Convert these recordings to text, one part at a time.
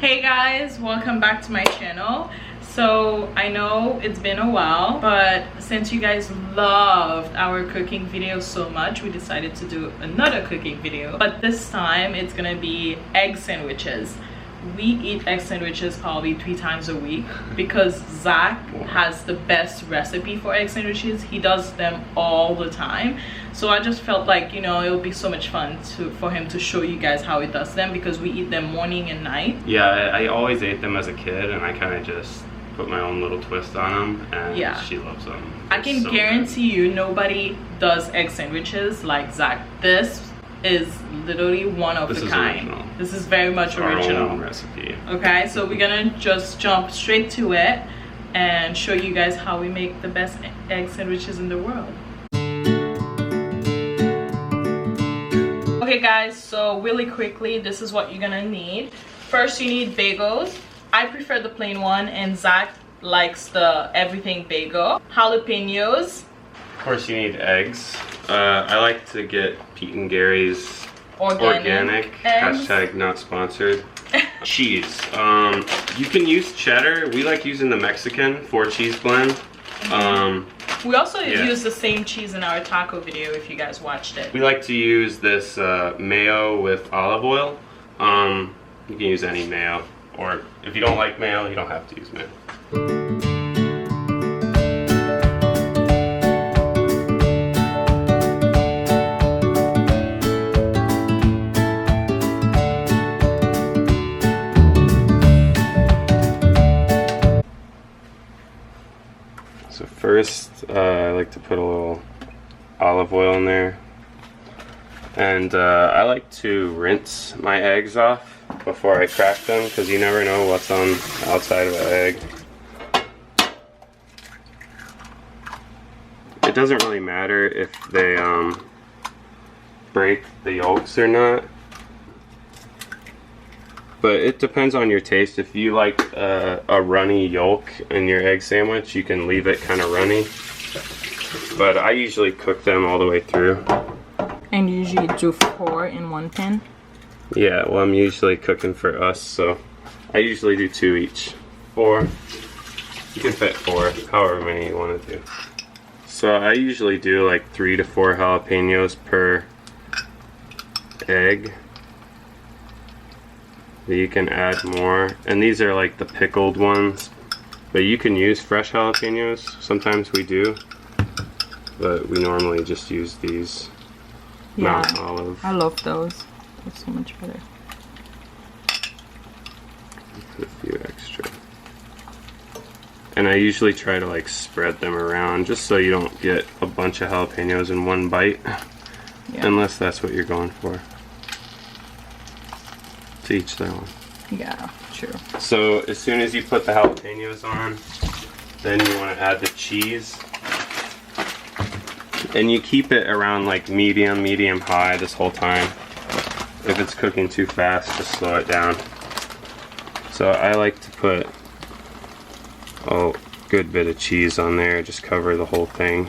Hey guys, welcome back to my channel. So I know it's been a while, but since you guys loved our cooking videos so much, we decided to do another cooking video, but this time it's gonna be egg sandwiches. We eat egg sandwiches probably 3 times a week because Zach has the best recipe for egg sandwiches. He does them all the time. So I just felt like, you know, it would be so much fun for him to show you guys how he does them because we eat them morning and night. Yeah, I always ate them as a kid and I kind of just put my own little twist on them, and yeah, she loves them. I can guarantee you nobody does egg sandwiches like Zach. This is literally one of a kind. Original. This is very much original. Our own recipe. Okay, so we're gonna just jump straight to it and show you guys how we make the best egg sandwiches in the world. Okay guys, so really quickly, this is what you're gonna need. First, you need bagels. I prefer the plain one and Zach likes the everything bagel. Jalapenos. Of course you need eggs. I like to get Pete and Gary's organic eggs. hashtag not sponsored. Cheese. You can use cheddar. We like using the Mexican 4-cheese blend. We also use the same cheese in our taco video if you guys watched it. We like to use this mayo with olive oil. You can use any mayo, or if you don't like mayo, you don't have to use mayo. So first, I like to put a little olive oil in there, and I like to rinse my eggs off before I crack them because you never know what's on the outside of an egg. It doesn't really matter if they break the yolks or not, but it depends on your taste. If you like a runny yolk in your egg sandwich, you can leave it kind of runny. But I usually cook them all the way through. And you usually do 4 in one pan? Yeah, well, I'm usually cooking for us, so I usually do 2 each. 4. You can fit 4, however many you want to do. So I usually do like 3 to 4 jalapenos per egg. You can add more, and these are like the pickled ones, but you can use fresh jalapenos. Sometimes we do, but we normally just use these. Yeah, Mount Olive. I love those. They're so much better. Put a few extra, and I usually try to like spread them around just so you don't get a bunch of jalapenos in one bite, unless that's what you're going for. To each their own. Yeah, true. So as soon as you put the jalapenos on, then you want to add the cheese. And you keep it around like medium high this whole time. If it's cooking too fast, just slow it down. So I like to put a good bit of cheese on there, just cover the whole thing.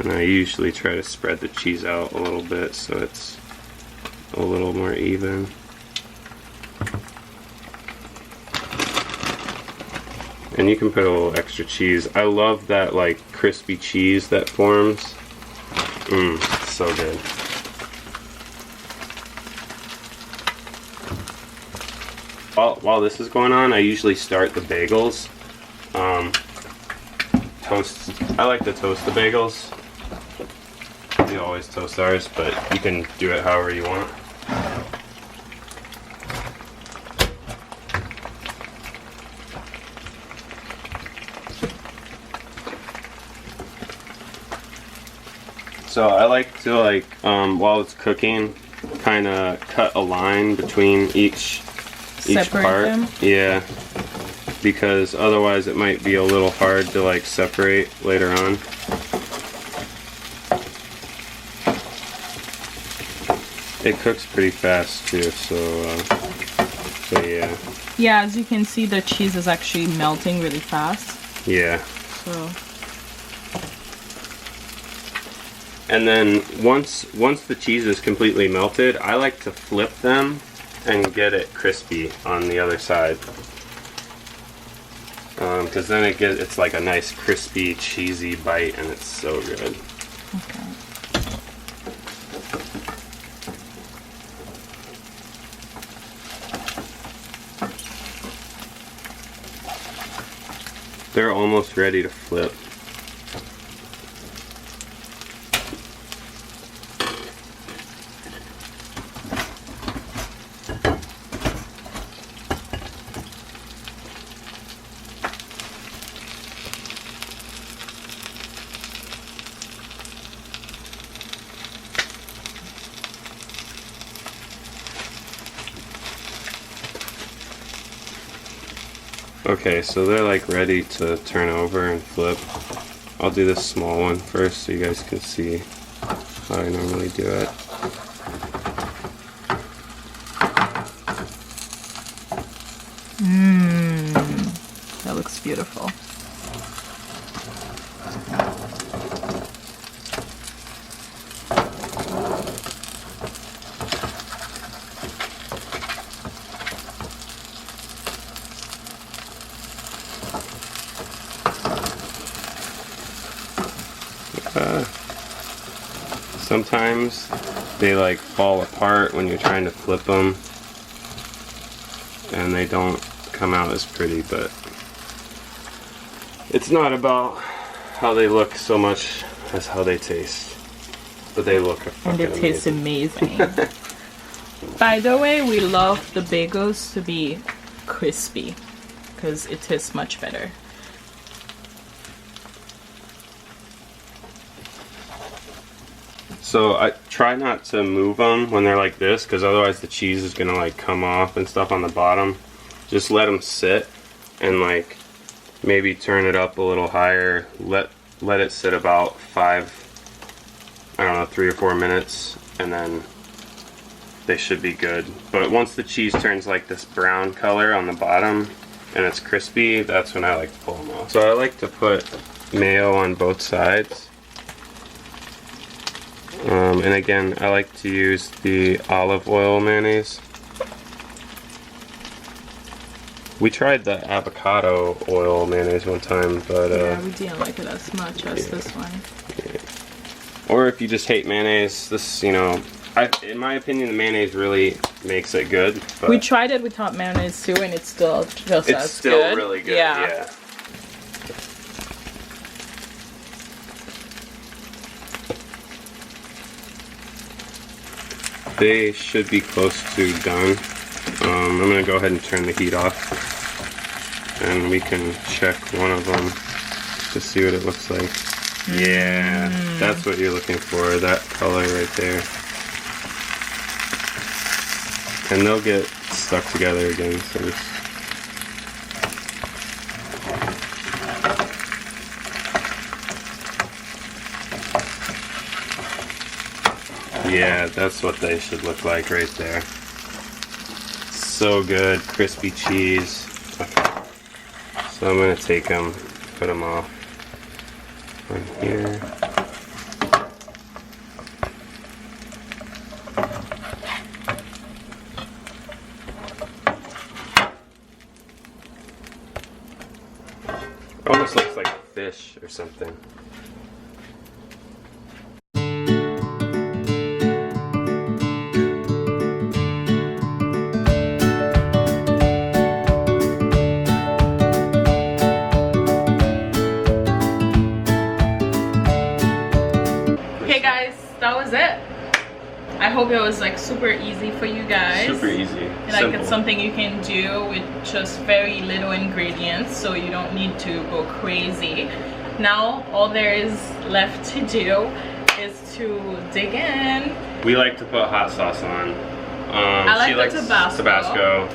And I usually try to spread the cheese out a little bit so it's a little more even. And you can put a little extra cheese. I love that like crispy cheese that forms. It's so good. While this is going on, I usually start the bagels. I like to toast the bagels. We always toast ours, but you can do it however you want. So I like to while it's cooking, kind of cut a line between each part. Them? Yeah, because otherwise it might be a little hard to like separate later on. it cooks pretty fast too, so yeah. Yeah, as you can see, the cheese is actually melting really fast. Yeah. So. And then once the cheese is completely melted, I like to flip them and get it crispy on the other side. Because then it's like a nice crispy cheesy bite, and it's so good. Okay. They're almost ready to flip. Okay, so they're like ready to turn over and flip. I'll do this small one first so you guys can see how I normally do it. That looks beautiful. Sometimes they like fall apart when you're trying to flip them, and they don't come out as pretty, but it's not about how they look so much as how they taste. But they look fucking and it tastes amazing. By the way, we love the bagels to be crispy because it tastes much better. So I try not to move them when they're like this, because otherwise the cheese is gonna like come off and stuff on the bottom. Just let them sit and like maybe turn it up a little higher. Let it sit about 3 or 4 minutes, and then they should be good. But once the cheese turns like this brown color on the bottom and it's crispy, that's when I like to pull them off. So I like to put mayo on both sides. And again, I like to use the olive oil mayonnaise. We tried the avocado oil mayonnaise one time, but yeah, we didn't like it as much as this one. Yeah. Or if you just hate mayonnaise, this, you know, in my opinion, the mayonnaise really makes it good. But we tried it without mayonnaise too, and it's still just as good. It's still really good. Yeah. They should be close to done. I'm gonna go ahead and turn the heat off, and we can check one of them to see what it looks like. Yeah, that's what you're looking for, that color right there. And they'll get stuck together again, so just... Yeah, that's what they should look like right there. So good, crispy cheese. Okay. So I'm gonna take them, put them off on here. Almost looks like fish or something. That was it. I hope it was like super easy for you guys. Super easy. Like it's something you can do with just very little ingredients, so you don't need to go crazy. Now all there is left to do is to dig in. We like to put hot sauce on. I like she likes Tabasco.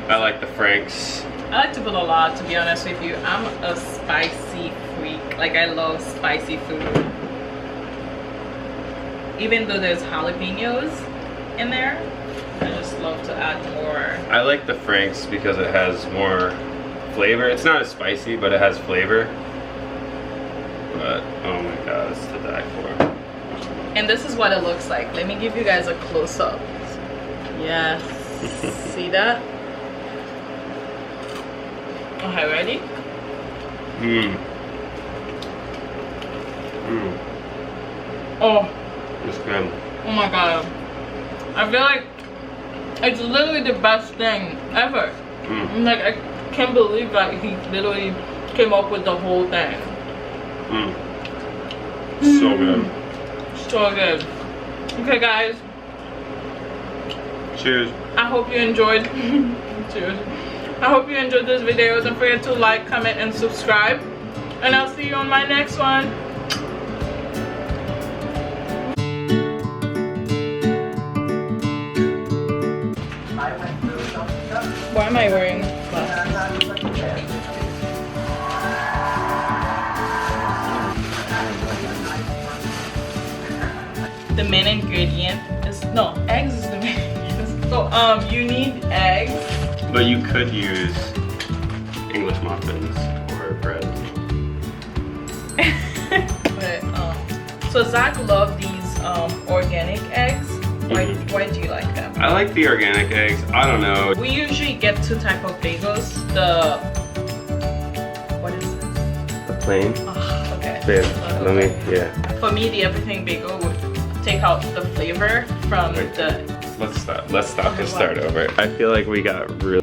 I like the Frank's. I like to put a lot, to be honest with you. I'm a spicy freak. Like I love spicy food. Even though there's jalapenos, in there. I just love to add more. I like the Frank's because it has more flavor. It's not as spicy, but it has flavor. But oh my god, it's to die for. And this is what it looks like. Let me give you guys a close-up. Yes. See that? Okay, ready? Oh. It's good. Oh my god. I feel like it's literally the best thing ever. Like, I can't believe that he literally came up with the whole thing. So good. So good. Okay, guys. Cheers. I hope you enjoyed. Cheers. I hope you enjoyed this video. Don't forget to like, comment, and subscribe. And I'll see you on my next one. Why am I wearing glasses? The main ingredient is eggs is the main ingredient. So you need eggs. But you could use English muffins or bread. But so Zach loved these organic eggs. Why do you like them? I like the organic eggs. I don't know. We usually get two type of bagels. What is this? The plain. Oh, okay. Babe, let me. Yeah. For me, the everything bagel would take out the flavor from the. Let's stop and start over. I feel like we got really.